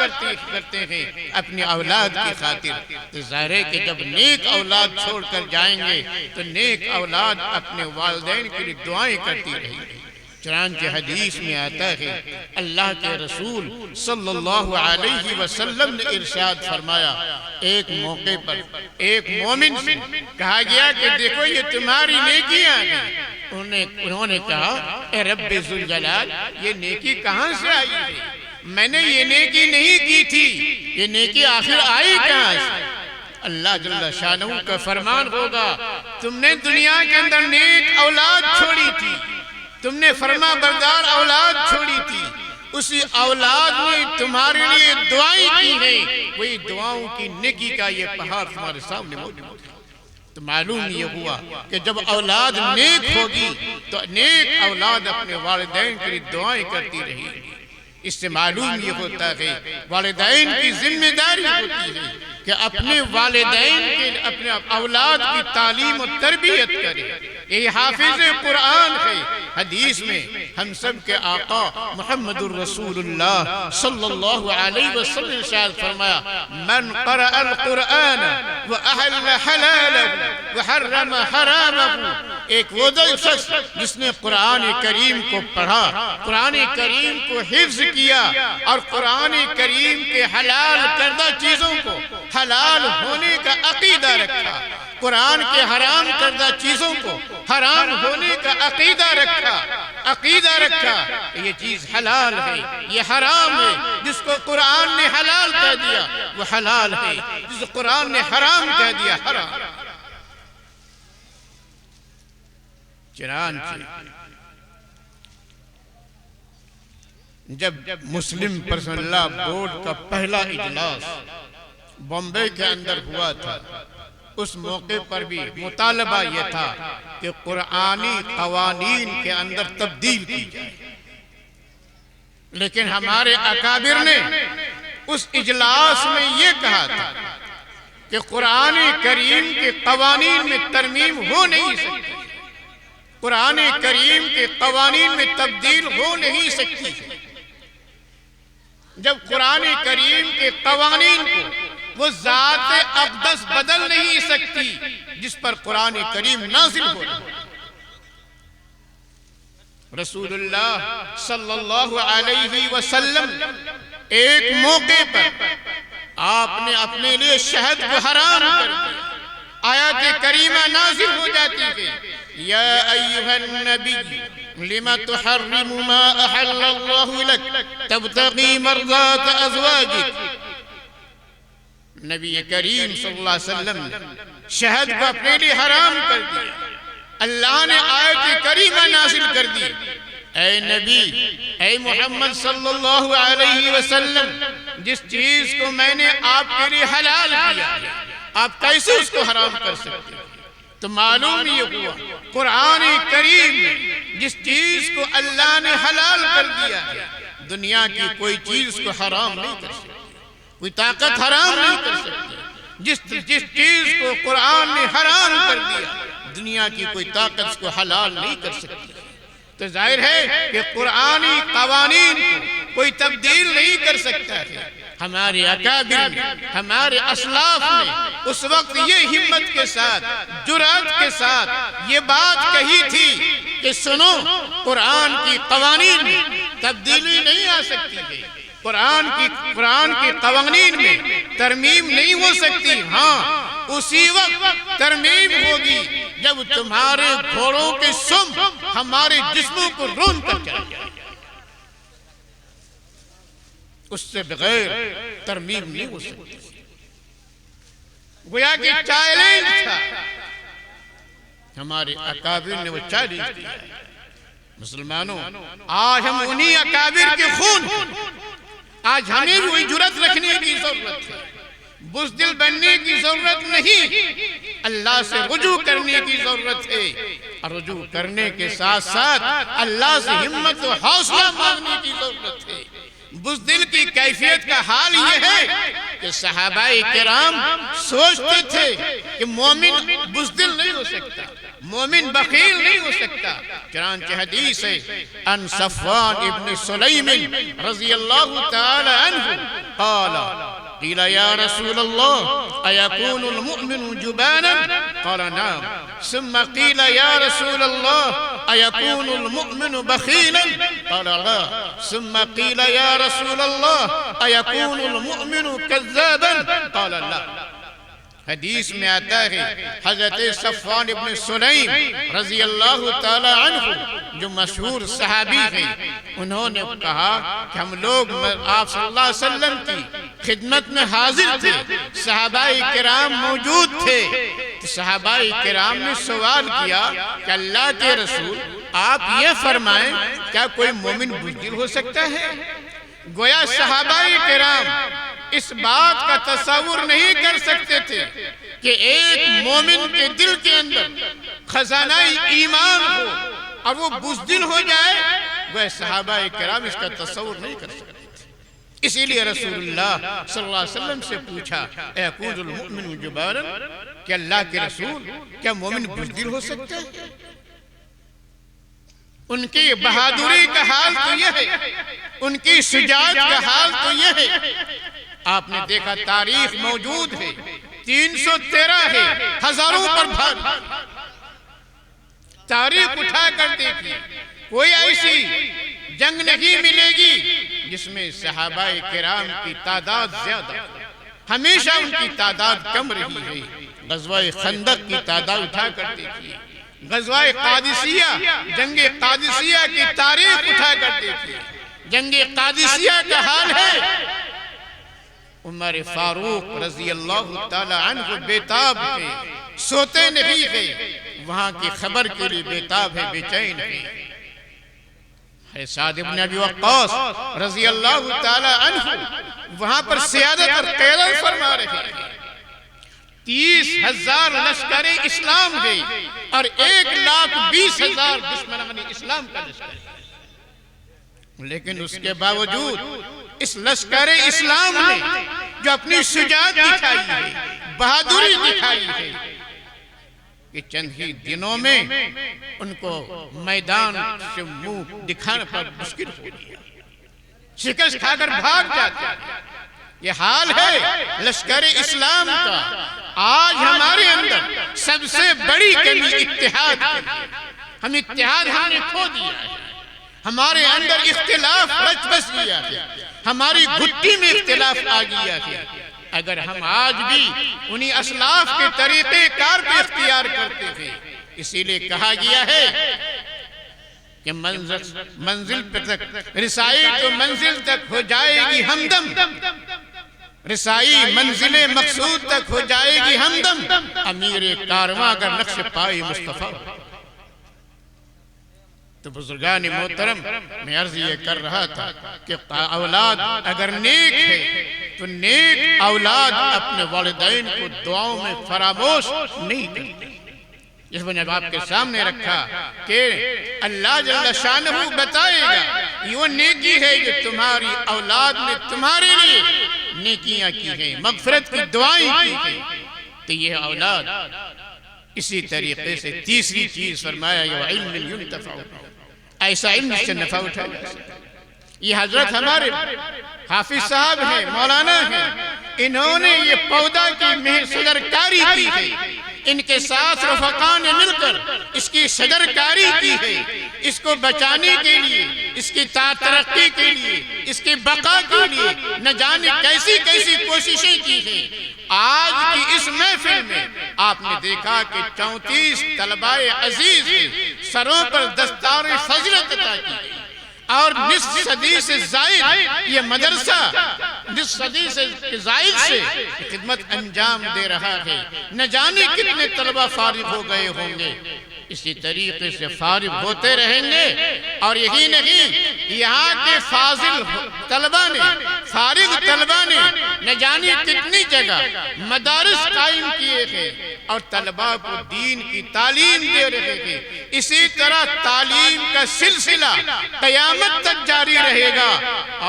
کرتے ہیں اپنی اولاد کی خاطر۔ تو ظاہر ہے کہ جب نیک اولاد چھوڑ کر جائیں گے تو نیک اولاد اپنے والدین کے لیے دعائیں کرتی رہیں گی۔ چنانچہ حدیث میں آتا ہے اللہ کے رسول صلی اللہ علیہ وسلم نے ارشاد فرمایا، ایک موقع پر ایک مومن سے کہا گیا کہ دیکھو یہ تمہاری نیکیاں ہیں۔ انہوں نے کہا اے رب ذوالجلال، یہ نیکی کہاں سے آئی ہے؟ میں نے یہ نیکی نہیں کی تھی، یہ نیکی آخر آئی کہاں سے؟ اللہ جل شانہ کا فرمان ہوگا تم نے دنیا کے اندر نیک اولاد چھوڑی تھی، تم نے فرما بردار اولاد چھوڑی تھی، اسی اولاد نے تمہارے لیے دعائیں کی ہیں، وہی دعاؤں کی نیکی کا یہ پہاڑ تمہارے سامنے موجود ہے۔ تو معلوم یہ ہوا کہ جب اولاد نیک ہوگی تو نیک اولاد اپنے والدین کے لیے دعائیں کرتی رہی گی۔ اس سے معلوم یہ ہوتا ہے والدین کی ذمہ داری ہوتی ہے کہ اپنے والدین کے اپنے اولاد کی تعلیم و تربیت کرے، یہ حافظ قرآن ہے۔ حدیث میں ہم سب کے آقا محمد الرسول اللہ صلی اللہ علیہ وسلم ارشاد فرمایا من قرأ القرآن وأحل حلاله وحرم حرامه، ایک وہ شخص جس نے قرآن کریم کو پڑھا، قرآن کریم کو حفظ کیا اور قرآن کریم کے حلال کردہ چیزوں کو حلال ہونے کا عقیدہ رکھا، قرآن کے حرام کردہ چیزوں کو حرام ہونے کا عقیدہ رکھا، یہ چیز حلال ہے، یہ حرام ہے، جس کو قرآن نے حلال کہہ دیا وہ حلال ہے، جس کو قرآن نے حرام کہہ دیا حرام۔ چنانچہ جب مسلم پرسنل لا بورڈ کا پہلا اجلاس بمبئی کے اندر ہوا تھا، اس موقع پر بھی مطالبہ یہ تھا کہ قرآنی قوانین کے اندر تبدیل کی جائے، لیکن ہمارے اکابر نے اس اجلاس میں یہ کہا تھا کہ قرآن کریم کے قوانین میں ترمیم ہو نہیں سکتی، قرآن کریم کے قوانین میں تبدیل ہو نہیں سکتی۔ جب قرآن کریم کے قوانین کو وہ ذات اقدس بدل نہیں سکتی جس پر قرآن کریم نازل ہو رہا ہے۔ رسول اللہ صلی اللہ علیہ وسلم ایک موقع پر آپ نے اپنے لیے شہد کو حرام کر دیا، آیات کریمہ نازل ہو جاتی ہے یا ایھا النبی لما تحرم ما احل اللہ لک تبتغی مرضات ازواجک۔ نبی کریم صلی اللہ علیہ وسلم نے شہد کو اپنے لیے حرام کر دیا، اللہ نے آیت کریمہ نازل کر دی اے نبی، اے محمد صلی اللہ علیہ وسلم، جس چیز کو میں نے آپ کے لیے حلال کیا آپ کیسے اس کو حرام کر سکتے ہیں؟ تو معلوم یہ ہوا قرآن کریم میں جس چیز کو اللہ نے حلال کر دیا ہے دنیا کی کوئی چیز اس کو حرام نہیں کر سکتی، کوئی طاقت حرام نہیں کر سکتی۔ جس چیز کو قرآن نے حرام کر دیا دنیا کی کوئی طاقت اس کو حلال نہیں کر سکتی۔ تو ظاہر ہے کہ قرآنی قوانین کو کوئی تبدیل نہیں کر سکتا ہے۔ ہمارے اکابر نے، ہمارے اسلاف نے اس وقت یہ ہمت کے ساتھ، جرأت کے ساتھ یہ بات کہی تھی کہ سنو، قرآن کی قوانین میں تبدیلی نہیں آ سکتی ہے، قرآن کی قوانین میں ترمیم نہیں ہو سکتی، ہاں اسی وقت ترمیم ہوگی جب تمہارے گھوڑوں کے سم ہمارے جسموں کو رون کر چلا جائے، اس سے بغیر ترمیم نہیں ہو سکتی۔ گویا کہ چیلنج تھا، ہمارے اکابر نے وہ چیلنج دیا ہے۔ مسلمانوں، آج ہم انہی اکابر کے خون، آج ہمیں بھی وہی جرأت رکھنے کی ضرورت ہے، بزدل بننے کی ضرورت نہیں، اللہ سے رجوع کرنے کی ضرورت ہے، اور رجوع کرنے کے ساتھ ساتھ اللہ سے ہمت و حوصلہ مانگنے کی ضرورت ہے۔ بزدل کی کیفیت کا حال یہ ہے کہ صحابہ کرام سوچتے تھے کہ مومن بزدل نہیں ہو سکتا، مومن بخیل نہیں ہو سکتا۔ چنانچہ حدیث ہے ان صفوان ابن سلیم رضی اللہ تعالی عنہ قال قیل یا رسول اللہ ایکون المؤمن جبانا قال نعم ثم قیل یا رسول اللہ ایکون المؤمن بخیلا قال لا ثم قیل یا رسول اللہ ایکون المؤمن کذابا قال لا۔ حدیث میں آتا ہے حضرت صفوان ابن سلیم رضی اللہ تعالی عنہ جو مشہور صحابی ہیں، انہوں نے کہا کہ ہم لوگ آپ صلی اللہ علیہ وسلم کی خدمت میں حاضر تھے، صحابہ کرام موجود تھے، تو صحابہ کرام نے سوال کیا کہ اللہ کے رسول آپ یہ فرمائیں کیا کوئی مومن بزدل ہو سکتا ہے؟ گویا صحابہ کرام اس بات کا تصور نہیں کر سکتے تھے کہ ایک مومن کے دل کے اندر خزانہ ایمان ہو اور وہ بزدل ہو جائے، وہ صحابہ کرام اس کا تصور نہیں کر سکتے تھے۔ اسی لیے رسول اللہ صلی اللہ علیہ وسلم سے پوچھا ایکون المؤمن جبانا کہ اللہ کے رسول کیا مومن بزدل ہو سکتا ہے؟ ان کی بہادری کا حال تو یہ ہے، ان کی شجاعت کا حال تو یہ ہے۔ آپ نے دیکھا تاریخ موجود ہے، 313 ہے، ہزاروں پر بھاگ۔ تاریخ اٹھا کر دیکھیے، کوئی ایسی جنگ نہیں ملے گی جس میں صحابہ کرام کی تعداد زیادہ، ہمیشہ ان کی تعداد کم رہی ہے۔ غزوہ خندق کی تعداد اٹھا کر دیکھیے، غزوہ قادسیہ، جنگ قادسیہ کی تاریخ اٹھا کر دیکھیے، جنگ قادسیہ کا حال ہے۔ عمر فاروق رضی اللہ تعالی عنہ بیتاب ہے، سوتے نہیں ہے، وہاں کی خبر کے لیے بیتاب ہے، بے چین ہے۔ سعد بن ابی وقاص رضی اللہ تعالی عنہ وہاں پر سیادت اور قیادت فرما رہے ہیں۔ 30,000 لشکر اسلام ہے اور 1,20,000 دشمنان اسلام کا لشکر ہے، لیکن اس کے باوجود اس لشکر اسلام نے جو اپنی شجاعت دکھائی ہے، بہادری دکھائی ہے، کہ چند ہی دنوں میں ان کو میدان سے منہ دکھانا پر مشکل ہو گیا، شکست کھا کر بھاگ جاتے ہیں۔ یہ حال ہے لشکر اسلام کا۔ آج ہمارے اندر سب سے بڑی کمی اتحاد کی، ہم اتحاد ہم نے کھو دیا ہے، ہمارے اندر اختلاف رچ بس گیا ہے، ہماری گھٹی میں اختلاف آ گیا ہے۔ اگر ہم آج بھی انہی اسلاف کے طریقے کار پہ اختیار کرتے تھے، اسی لئے کہا گیا ہے کہ منزل پہ تک رسائی تو منزل تک ہو جائے گی ہمدم، رسائی منزل مقصود تک ہو جائے گی ہمدم، امیر کارواں اگر نقش پائی مصطفیٰ۔ تو بزرگان محترم، میں عرض یہ کر رہا تھا کہ اولاد اگر نیک ہے تو نیک اولاد اپنے والدین کو دعاؤں میں فراموش نہیں کرتے۔ اس میں نے آپ کے سامنے رکھا کہ اللہ جل شانہ بتائے گا، یہ نیکی ہے جو تمہاری اولاد نے تمہارے لیے نیکیاں کی ہیں، مغفرت کی دعائیں کی ہیں۔ تو یہ اولاد اسی طریقے سے تیسری چیز فرمایا، یہ علم ينتفع، ایسا علم سے نفع اٹھا جا سکتا۔ یہ حضرت ہمارے حافظ صاحب ہیں، مولانا ہیں، انہوں نے یہ پودا کی شجرکاری کی ہے، ان کے ساتھ رفقا نے مل کر اس کی شجرکاری کی ہے، اس کو بچانے کے لیے، اس کی ترقی کے لیے، اس کی بقا کے لیے نہ جانے کیسی کیسی کوششیں کی ہیں۔ آج کی اس محفل میں آپ نے دیکھا کہ 34 طلباء عزیز ہیں، سروں پر دستار فضیلت عطا کی گئی، اور نصف صدی سے زائد یہ مدرسہ نصف صدی سے زائد سے خدمت انجام دے رہا ہے۔ نہ جانے کتنے طلبہ فارغ ہو گئے ہوں گے، اسی طریقے سے فارغ ہوتے رہیں گے۔ اور یہی نہیں، یہاں کے فاضل طلبہ نے، فارغ طلبہ نے نہ جانے کتنی جگہ مدارس قائم کیے ہیں اور طلبہ کو دین کی تعلیم دے رہے ہیں۔ اسی طرح تعلیم کا سلسلہ قیامت تک جاری رہے گا،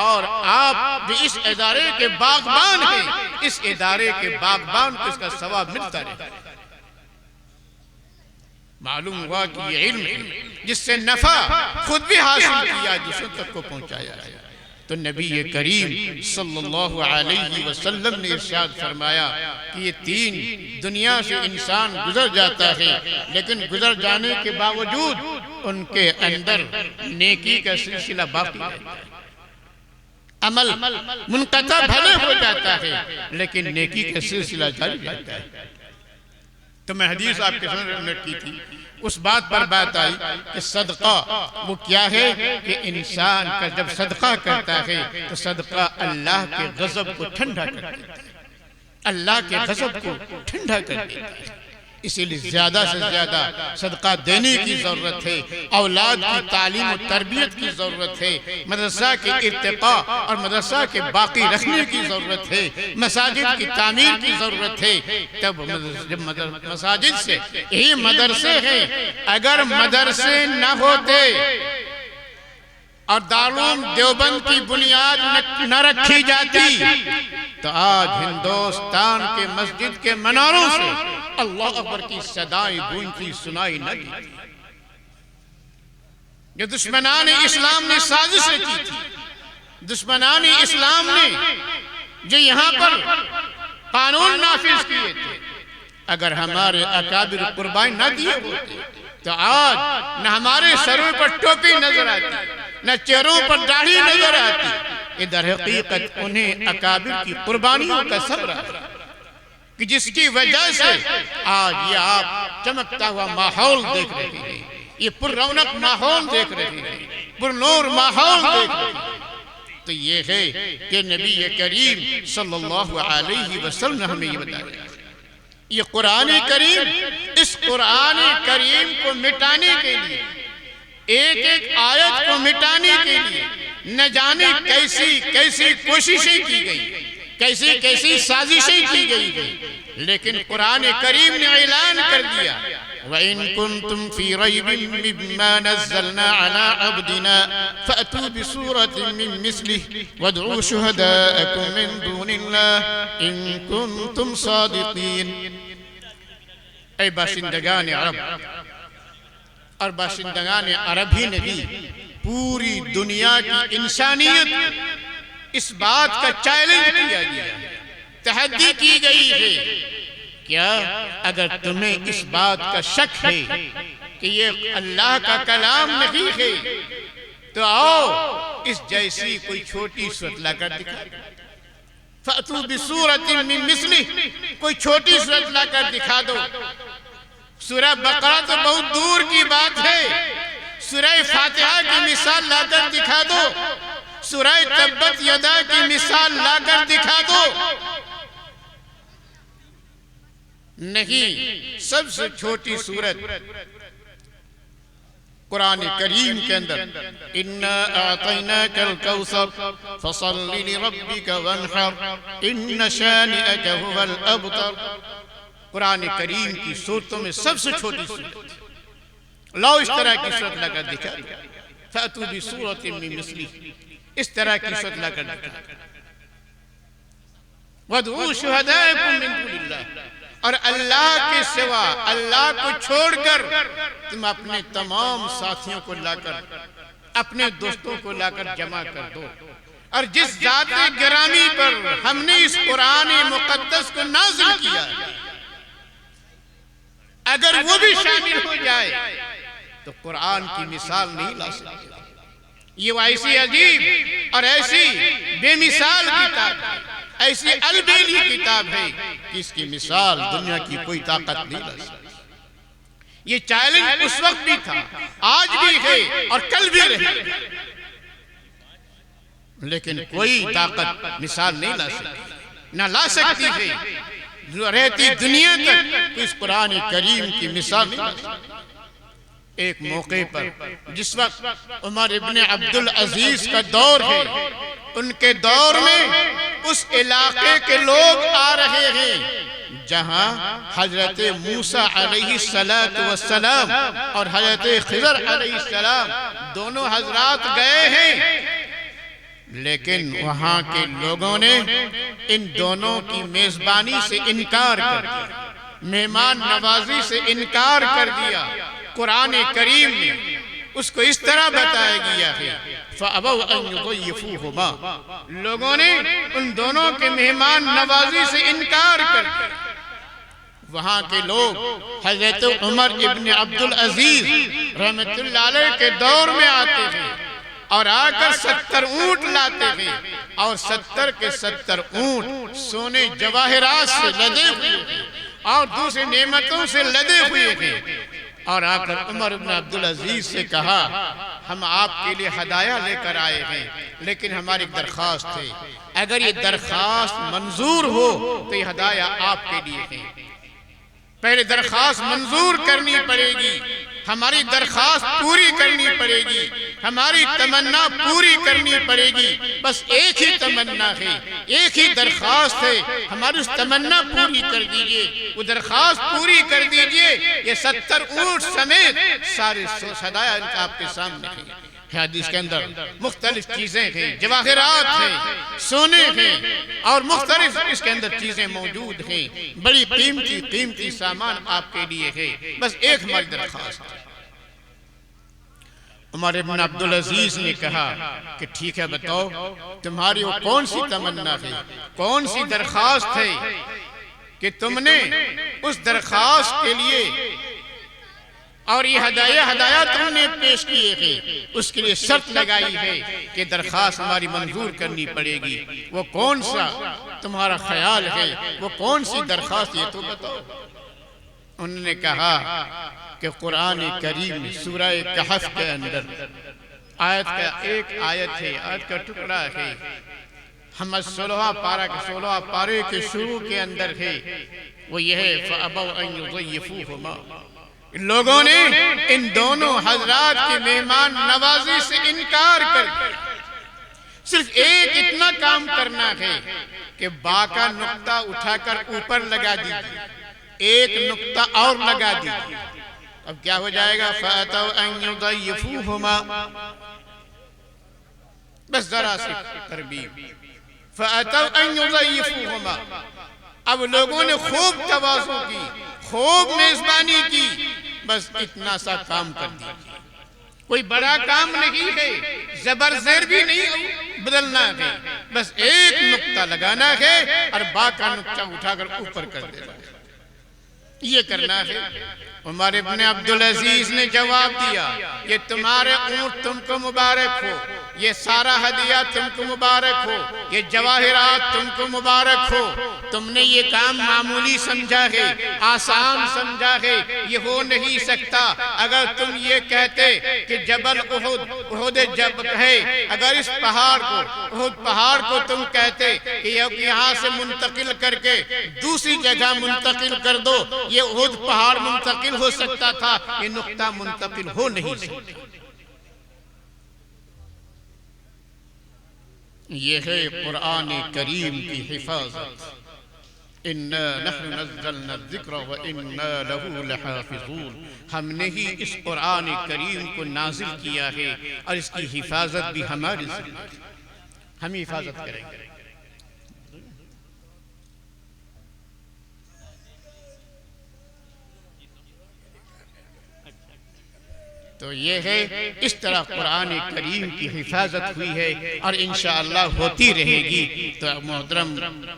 اور آپ بھی اس ادارے کے باغبان ہیں، اس ادارے کے باغبان کو اس کا ثواب ملتا رہے گا۔ معلوم ہوا کہ یہ علم ہے جس سے نفع خود بھی حاصل کیا، دوسروں تک کو پہنچایا ہے۔ تو نبی کریم صلی اللہ علیہ وسلم نے ارشاد فرمایا کہ یہ 3 دنیا سے انسان گزر جاتا ہے، لیکن گزر جانے کے باوجود ان کے اندر نیکی کا سلسلہ باقی رہتا ہے۔ عمل منقطع بھلے ہو جاتا ہے، لیکن نیکی کا سلسلہ جاری رہتا ہے۔ تو میں حدیث آپ کے سامنے نوٹ کی تھی، اس بات پر بات آئی کہ صدقہ وہ کیا ہے کہ انسان کا جب صدقہ کرتا ہے تو صدقہ اللہ کے غضب کو ٹھنڈا کر دیتا ہے، اللہ کے غضب کو ٹھنڈا کر دیتا ہے۔ اسی لئے زیادہ سے زیادہ صدقہ دینے کی ضرورت ہے، اولاد کی تعلیم و تربیت کی ضرورت ہے، مدرسہ کے ارتقاء اور مدرسہ کے باقی رکھنے کی ضرورت ہے، مساجد کی تعمیر کی ضرورت ہے۔ تب مساجد سے یہی مدرسے ہیں، اگر مدرسے نہ ہوتے اور دارالعلوم دیوبند کی بنیاد نہ رکھی جاتی تو آج ہندوستان کے مسجد کے مناروں سے اللہ اکبر کی صدائیں گونجتی سنائی نہ دیتی۔ جو دشمنان اسلام نے سازش رچی تھی، دشمنان اسلام نے جو یہاں پر قانون نافذ کیے تھے، اگر ہمارے اکابر قربانی نہ دیے ہوتے تو آج نہ ہمارے سروں پر ٹوپی نظر آتی، نہ چہروں پر داڑھی نظر آتی۔ یہ در حقیقت انہیں اکابر کی قربانیوں کا ثمرہ ہے کہ جس کی وجہ سے آج یہ آپ چمکتا ہوا ماحول دیکھ رہے ہیں، یہ پر رونق ماحول دیکھ رہے ہیں، پر نور ماحول دیکھ رہے ہیں۔ تو یہ ہے کہ نبی کریم صلی اللہ علیہ وسلم نے ہمیں یہ بتایا، یہ قرآن کریم، اس قرآن کریم کو مٹانے کے لیے، ایک ایک آیت کو مٹانے کے لیے نہ جانے کیسی کیسی کوششیں کی گئی، کیسی کیسی سازشیں کی گئی، لیکن قرآن کریم نے اعلان کر دیا وَإِن كُنتُمْ فِي رَيْبٍ مِّمَّا نَزَّلْنَا عَلَىٰ عَبْدِنَا فَأْتُوا بِسُورَةٍ مِّن مِّثْلِهِ وَادْعُوا شُهَدَاءَكُم مِّن دُونِ اللَّهِ إِن كُنتُمْ صَادِقِينَ۔ اے باشندگان عرب اور باشندگان عرب ہی نہیں، پوری دنیا کی انسانیت اس بات کا چیلنج کیا گیا، تحدی کی گئی ہے، کیا اگر تمہیں اس بات کا شک ہے کہ یہ اللہ کا کلام نہیں ہے تو آؤ اس جیسی کوئی چھوٹی صورت لا کر دکھا دو، فَأْتُوا بِسُورَةٍ مِّن مِّثْلِهِ، کوئی چھوٹی صورت لا کر دکھا دو۔ سورہ بقرہ تو بہت دور کی بات ہے، سورہ فاتحہ کی مثال لا کر دکھا دو، سورہ تبت یدا کی مثال لا کر دکھا دو۔ نہیں، سب سے چھوٹی سورت قرآن کریم کے اندر اِنَّا أَعْطَيْنَاكَ الْكَوْثَرَ فَصَلِّ لِرَبِّكَ وَانْحَرْ إِنَّ شَانِئَكَ هُوَ الْأَبْتَرُ، قرآن کریم کی صورتوں میں سب سے چھوٹی صورت، لاؤ اس طرح کی صورت لا کر دکھا، فَأْتُوا بِسُورَةٍ مِّن مِّثْلِهِ، اس طرح کی صورت لا کر دکھا، وَادْعُوا شُهَدَاءَكُم مِّن دُونِ اللَّهِ، اور اللہ کے سوا، اللہ کو چھوڑ کر تم اپنے تمام ساتھیوں کو لا کر، اپنے دوستوں کو لا کر جمع کر دو، اور جس ذات گرامی پر ہم نے اس قرآن مقدس کو نازل کیا اگر وہ بھی شامل ہو جائے تو قرآن کی مثال نہیں لا سکتے۔ یہ ایسی عجیب اور ایسی بے مثال کتاب ہے، ایسی البیلی کتاب ہے کہ اس کی مثال دنیا کی کوئی طاقت نہیں لا سکتی۔ یہ چیلنج اس وقت بھی تھا، آج بھی ہے اور کل بھی رہے، لیکن کوئی طاقت مثال نہیں لا سکتی، نہ لا سکتی ہے، جو رہتی دنیا تک کوئی اس قرآن کریم کی مثال نہیں لا سکتی۔ ایک موقع پر جس وقت عمر ابن عبدالعزیز کا دور ہے، ان کے دور میں اس علاقے کے لوگ آ رہے ہیں جہاں حضرت موسیٰ علیہ السلام اور حضرت خضر علیہ السلام دونوں حضرات گئے ہیں، لیکن وہاں کے لوگوں نے ان دونوں کی میزبانی سے انکار کر دیا، مہمان نوازی سے انکار کر دیا۔ قرآن کریم نے اس کو اس طرح بتایا گیا ہے فَأَبَوْا أَن يُضَيِّفُوهُمَا، لوگوں نے ان دونوں کے مہمان نوازی سے انکار کر دیا۔ وہاں کے لوگ حضرت عمر ابن عبدالعزیز رحمت اللہ علیہ کے دور میں آتے ہیں اور آ کر 70 اونٹ لاتے ہیں، اور 70 کے 70 اونٹ سونے جواہرات سے لدے ہوئے ہیں اور دوسری نعمتوں سے لدے ہوئے ہیں، اور آ کر عمر ابن عبدالعزیز سے کہا ہم آپ کے لیے ہدایہ لے کر آئے ہیں، لیکن ہماری درخواست ہے اگر یہ درخواست منظور ہو تو یہ ہدایہ آپ کے لیے ہے۔ پہلے درخواست منظور کرنی پڑے گی، ہماری درخواست پوری کرنی پڑے گی، ہماری تمنا پوری کرنی پڑے گی، بس ایک ہی تمنا ہے، ایک ہی درخواست ہے، ہماری اس تمنا پوری کر دیجئے، وہ درخواست پوری کر دیجئے۔ یہ 70 اونٹ سمیت سارے ہدایہ آپ کے سامنے ہیں۔ حدیث کے اندر مختلف چیزیں ہیں، جواہرات ہیں، سونے ہیں، اور مختلف اس کے اندر چیزیں موجود ہیں، بڑی قیمتی سامان آپ کے لیے ہے، بس ایک ہماری درخواست ہے۔ عمر ابن عبدالعزیز نے کہا کہ ٹھیک ہے بتاؤ تمہاری وہ کون سی تمنا ہے، کون سی درخواست ہے کہ تم نے اس درخواست کے لیے اور یہ ہدایہ تم نے پیش کیے ہیں اس کے لیے شرط لگائی ہے کہ درخواست ہماری منظور کرنی پڑے گی، وہ کون سا تمہارا خیال ہے، وہ کون سی درخواست یہ تو بتاؤ۔ انہوں نے کہا کہ قرآن کریم سورہ کہف کے اندر آیت کا ایک آیت ہے، آیت کا ٹکڑا ہے، ہم 16 پارے کے شروع کے اندر ہے، وہ یہ ہے فَأَبَوْا أَن يُضَيِّفُوهُمَا۔ لوگوں نے ان دونوں حضرات کی مہمان نوازی سے انکار کر دیا۔ صرف ایک اتنا کام کرنا ہے کہ با کا نقطہ اٹھا کر اوپر لگا دیجیے، ایک نقطہ اور لگا دیجیے، اب کیا ہو جائے گا فَأَتَوْا أَن يُضَيِّفُوهُمَا، بس ذرا سی تربیب، فَأَتَوْا أَن يُضَيِّفُوهُمَا۔ اب لوگوں نے خوب تواضع کی، خوب میزبانی کی، بس اتنا سا کام کر دیجیے، کوئی بڑا کام نہیں ہے، زبر زیر بھی نہیں بدلنا ہے، بس ایک نقطہ لگانا ہے اور با کا نقطہ اٹھا کر اوپر کر دینا ہے، یہ کرنا ہے۔ عمر ابن عبدالعزیز نے جواب دیا یہ تمہارے اونٹ تم کو مبارک ہو، یہ سارا ہدیہ تم کو مبارک ہو، یہ جواہرات تم کو مبارک ہو، تم نے یہ کام معمولی سمجھا ہے، آسان سمجھا ہے، یہ ہو نہیں سکتا۔ اگر تم یہ کہتے کہ جبل احد جب ہے، اگر اس پہاڑ کو احد پہاڑ کو تم کہتے کہ یہاں سے منتقل کر کے دوسری جگہ منتقل کر دو، یہ احد پہاڑ منتقل ہو سکتا تھا، یہ نقطہ منتقل ہو نہیں سکتا۔ یہ ہے قرآن کریم کی حفاظت، اِنَّا نَحْنُ نَزَّلْنَا الذِّكْرَ وَإِنَّا لَهُ لَحَافِظُونَ۔ ہم نے ہی اس قرآن کریم کو نازل کیا ہے اور اس کی حفاظت بھی ہماری ذمہ ہے، ہم حفاظت کریں گے۔ تو یہ ہے اس طرح قرآن کریم کی حفاظت ہوئی ہے اور انشاءاللہ ہوتی رہے گی۔ تو محترم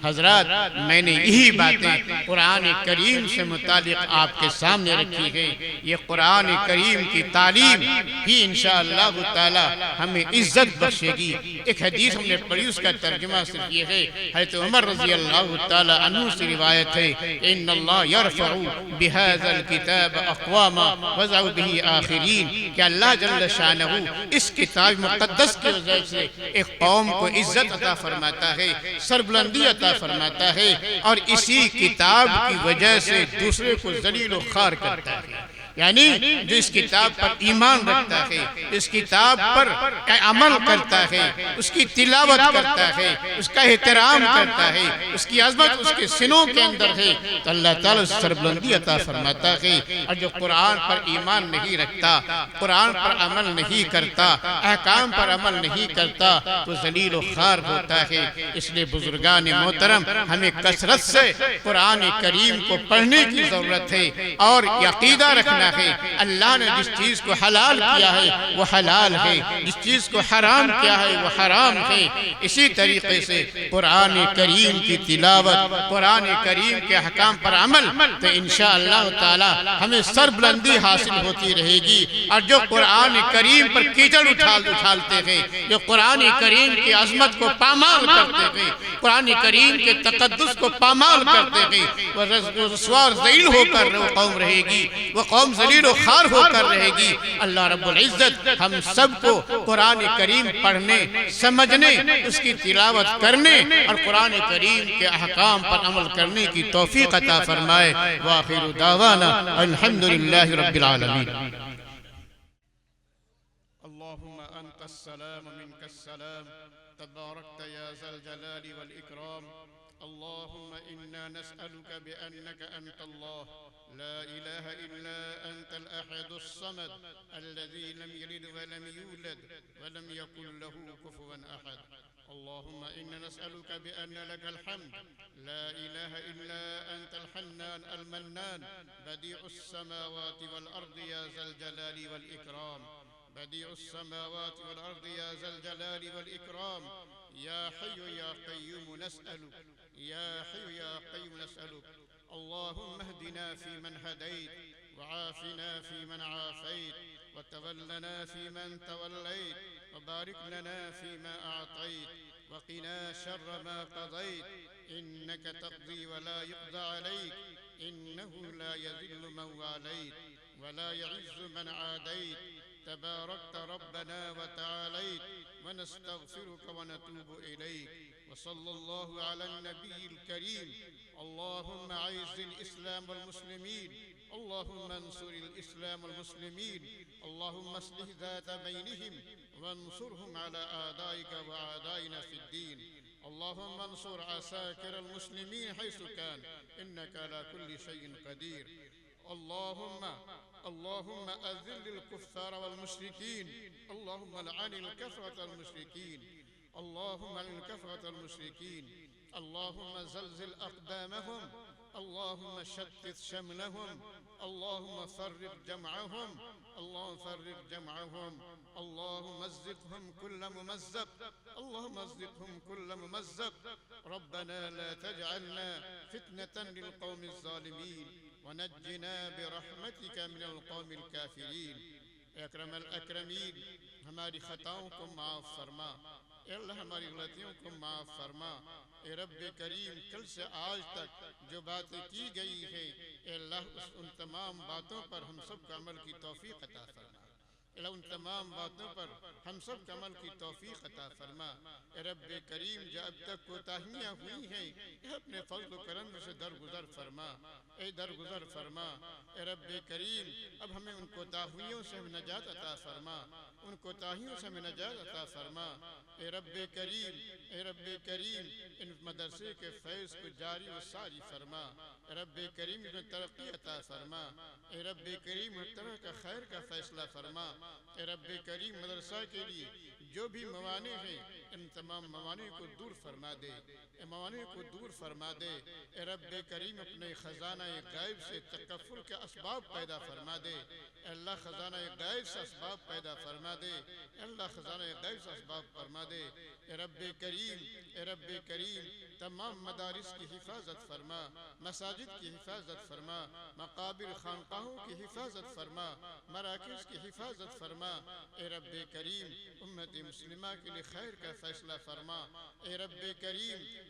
حضرات میں نے یہی باتیں قرآن کریم سے متعلق آپ کے سامنے رکھی ہے، یہ قرآن کریم کی تعلیم ہی انشاءاللہ تعالی ہمیں عزت بخشے گی۔ ایک حدیث ہم نے پڑھی، اس کا ترجمہ صرف یہ ہے، حضرت عمر رضی اللہ تعالی عنہ سے روایت ہے ان اللہ یرفع بہذا الکتاب اقواما وضع به آخرین، کہ اللہ جل شانہ اس کتاب مقدس کی وجہ سے ایک قوم کو عزت عطا فرماتا ہے، سربلندی عطا فرماتا ہے، اور اسی کتاب کی وجہ سے دوسرے کو ذلیل و خوار کرتا ہے۔ یعنی جو اس کتاب پر ایمان رکھتا ہے، اس کتاب پر عمل کرتا ہے، اس کی تلاوت کرتا ہے، اس کا احترام کرتا ہے، اس کی عظمت اس کے سنوں کے اندر ہے، تو اللہ تعالیٰ سربلندی عطا فرماتا ہے۔ اور جو قرآن پر ایمان نہیں رکھتا، قرآن پر عمل نہیں کرتا، احکام پر عمل نہیں کرتا، تو ذلیل و خوار ہوتا ہے۔ اس لیے بزرگان محترم ہمیں کثرت سے قرآن کریم کو پڑھنے کی ضرورت ہے اور عقیدہ رکھنا ہے۔ اللہ نے جس چیز کو حلال کیا ہے وہ حلال ہے، جس چیز کو حرام کیا ہے وہ حرام ہے۔ اسی طریقے سے قرآن کریم کی تلاوت، قرآن کریم کے احکام پر عمل، تو انشاءاللہ تعالی ہمیں سربلندی حاصل ہوتی رہے گی۔ اور جو قرآن کریم پر کیچڑ اچھالتے ہیں، جو قرآن کریم کی عظمت کو پامال کرتے ہیں، قرآن کریم کے تقدس کو پامال کرتے ہیں، وہ رسوا اور ذلیل ہو کر وہ قوم رہے گی، وہ قوم ذلیل و خوار ہو کر رہے گی۔ اللہ رب العزت ہم سب کو قرآن کریم پڑھنے، سمجھنے، اس کی تلاوت کرنے اور قرآن کریم کے احکام پر عمل کرنے کی توفیق عطا فرمائے۔ وآخر دعوانا الحمدللہ رب العالمین۔ اللہم انت السلام منک السلام تبارکت یا ذا الجلال والإکرام۔ اللہم انا نسألک بأنک انت اللہ لا إله إلا أنت الأحد الصمد الذي لم يلد ولم يولد ولم يكن له كفوا أحد۔ اللهم إنا نسألك بأن لك الحمد لا إله إلا أنت الحنان المنان بديع السماوات والأرض يا ذا الجلال والإكرام۔ بديع السماوات والأرض يا ذا الجلال والإكرام يا حي يا قيوم نسألك يا حي يا قيوم نسألك اللهم اهدنا فيمن هديت وعافنا فيمن عافيت وتولنا فيمن توليت وبارك لنا فيما أعطيت وقنا شر ما قضيت إنك تقضي ولا يقضى عليك إنه لا يذل من واليت ولا يعز من عاديت تباركت ربنا وتعاليت ونستغفرك ونتوب إليك وصلى الله على النبي الكريم اللهم أعز الإسلام والمسلمين اللهم انصر الإسلام والمسلمين اللهم اصلح ذات بينهم وانصرهم على أعدائك وأعدائنا في الدين اللهم انصر عساكر المسلمين حيث كان إنك على كل شيء قدير اللهم أذل الكفار والمشركين اللهم لعن الكفرة المشركين اللهم لعن الكفرة المشركين اللهم زلزل أقدامهم اللهم شتت شملهم اللهم فرق جمعهم اللهم فرق جمعهم اللهم مزقهم كل ممزق اللهم مزقهم كل ممزق ربنا لا تجعلنا فتنة للقوم الظالمين ونجنا برحمتك من القوم الكافرين اکرم الاکرمین ہماری خطاؤں کو معاف فرما اے اللہ ہماری غلطیوں کو معاف فرما اے رب کریم کل سے آج تک جو باتیں کی گئی ہیں اے اللہ ان تمام باتوں پر ہم سب کو عمل کی توفیق عطا فرما اللہ ان تمام باتوں پر ہم سب کو عمل کی توفیق عطا فرما اے رب کریم جو اب تک کوتاہیاں ہوئی ہیں اے اپنے فضل و کرم سے درگزر فرما اے درگزر فرما اے رب کریم اب ہمیں ان کوتاہیوں سے ہمیں نجات عطا فرما ان کوتاہیوں سے ہمیں نجات عطا فرما اے رب کریم ان مدرسے کے فیض کو جاری و ساری فرما اے رب کریم ان ترقی عطا فرما اے رب کریم ہر طرح کا خیر کا فیصلہ فرما اے رب کریم مدرسہ کے لیے جو بھی موانع ہیں ان تمام موانع کو دور فرما دے اے موانع کو دور فرما دے اے رب کریم اپنے خزانہ غائب سے تکفر کے اسباب پیدا فرما دے اے اللہ خزانہ غائب سے اسباب پیدا فرما دے اے اللہ خزانہ غائب سے اسباب فرما دے اے رب کریم تمام مدارس کی حفاظت فرما مساجد کی حفاظت فرما مقابر خانقاہوں کی حفاظت فرما مراکز کی حفاظت فرما اے رب کریم امت مسلمہ کے لیے خیر کا فیصلہ فرما اے رب کریم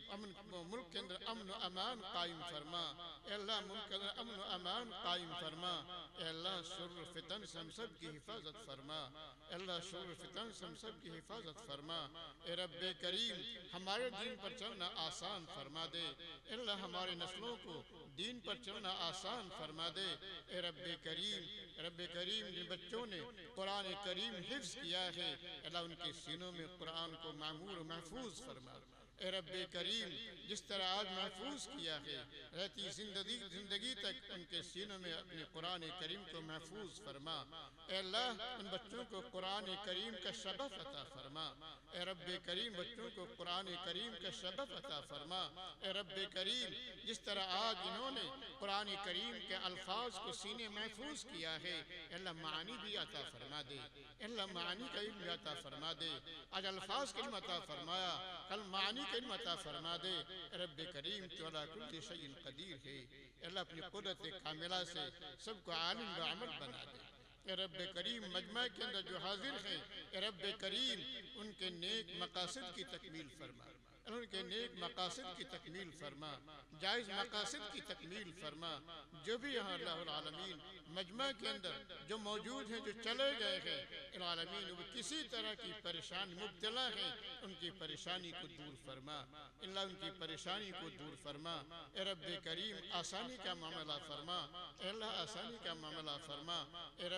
ملک کے اندر امن و امان قائم فرما اے اللہ ملک کے اندر امن و امان قائم فرما اے اللہ شر فتن سے ہم سب کی حفاظت فرما اے اللہ شر فتن سے ہم سب کی حفاظت فرما اے رب کریم ہمارے دین پر چلنا آسان فرما دے اے اللہ ہمارے نسلوں کو دین پر چلنا آسان فرما دے اے رب کریم جن بچوں نے قرآن کریم حفظ کیا ہے اللہ ان کے سینوں میں قرآن کو معمور و محفوظ فرما اے رب کریم جس طرح آج محفوظ کیا ہے رہتی زندگی تک ان کے سینوں میں اپنے قرآن کریم کو محفوظ فرما اے اللہ ان بچوں کو قرآن کریم کا شغف عطا فرما اے رب کریم بچوں کو قرآن کریم کا شغف عطا فرما اے رب کریم جس طرح آج انہوں نے قرآن کریم کے الفاظ کو سینے محفوظ کیا ہے اے اللہ معانی بھی عطا فرما دے اے اللہ معانی کا علم عطا فرما دے آج الفاظ کا علم عطا فرمایا کل معانی کا علم عطا فرما دے اے رب کریم تو علی کل شیء قدیر ہے اے اللہ اپنی قدرت کاملہ سے سب کو عالم و عمل بنا دے اے رب کریم مجمع کے اندر جو حاضر ہیں اے رب کریم ان کے نیک مقاصد کی تکمیل فرما ان کے نیک مقاصد کی تکمیل فرما جائز مقاصد کی تکمیل فرما جو بھی یہاں اللہ العالمین مجمع کے اندر جو موجود ہیں جو چلے گئے ہیں العالمین وہ کسی طرح کی پریشانی مبتلا ہیں ان کی پریشانی کو دور فرما اللہ ان کی پریشانی کو دور فرما اے رب کریم آسانی کا معاملہ فرما اے اللہ آسانی کا معاملہ فرما اے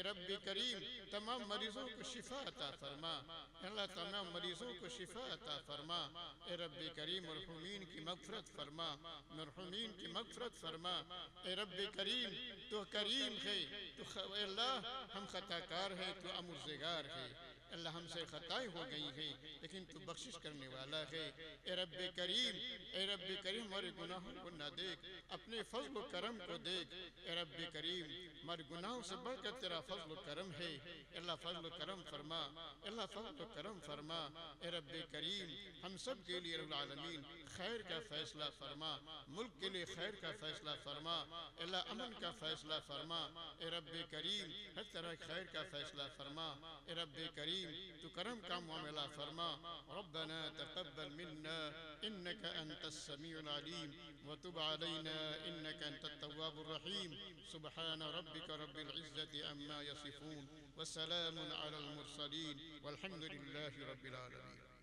رب کریم تمام مریضوں کو شفا عطا فرما اے اللہ تمام مریضوں کو شفا عطا فرما اے رب کریم مرحومین کی مغفرت فرما مرحومین کی مغفرت فرما اے رب کریم تو کریم ہے تو اے اللہ ہم خطا کار ہے تو امرزگار ہے اللہ ہم سے خطائیں ہو گئی ہیں لیکن تو بخشش کرنے والا ہے اے رب کریم ہمارے گناہوں کو نہ دیکھ اپنے فضل و کرم کو دیکھ اے رب کریم ہمارے گناہوں سے بڑھ کر تیرا فضل و کرم ہے، اللہ فضل و کرم فرما، اللہ فضل و کرم فرما، اے رب کریم ہم سب کے لیے رب العالمین خیر کا فیصلہ فرما، ملک کے لیے خیر کا فیصلہ فرما، اللہ امن کا فیصلہ فرما، اے رب کریم ہر طرح خیر کا فیصلہ فرما، اے رب کریم تو کرم کا معاملہ فرما، ربنا تقبل منا انك انت السميع العليم وتب علينا انك انت التواب الرحيم، سبحان ربك رب العزة عما يصفون وسلام على المرسلين والحمد لله رب العالمين.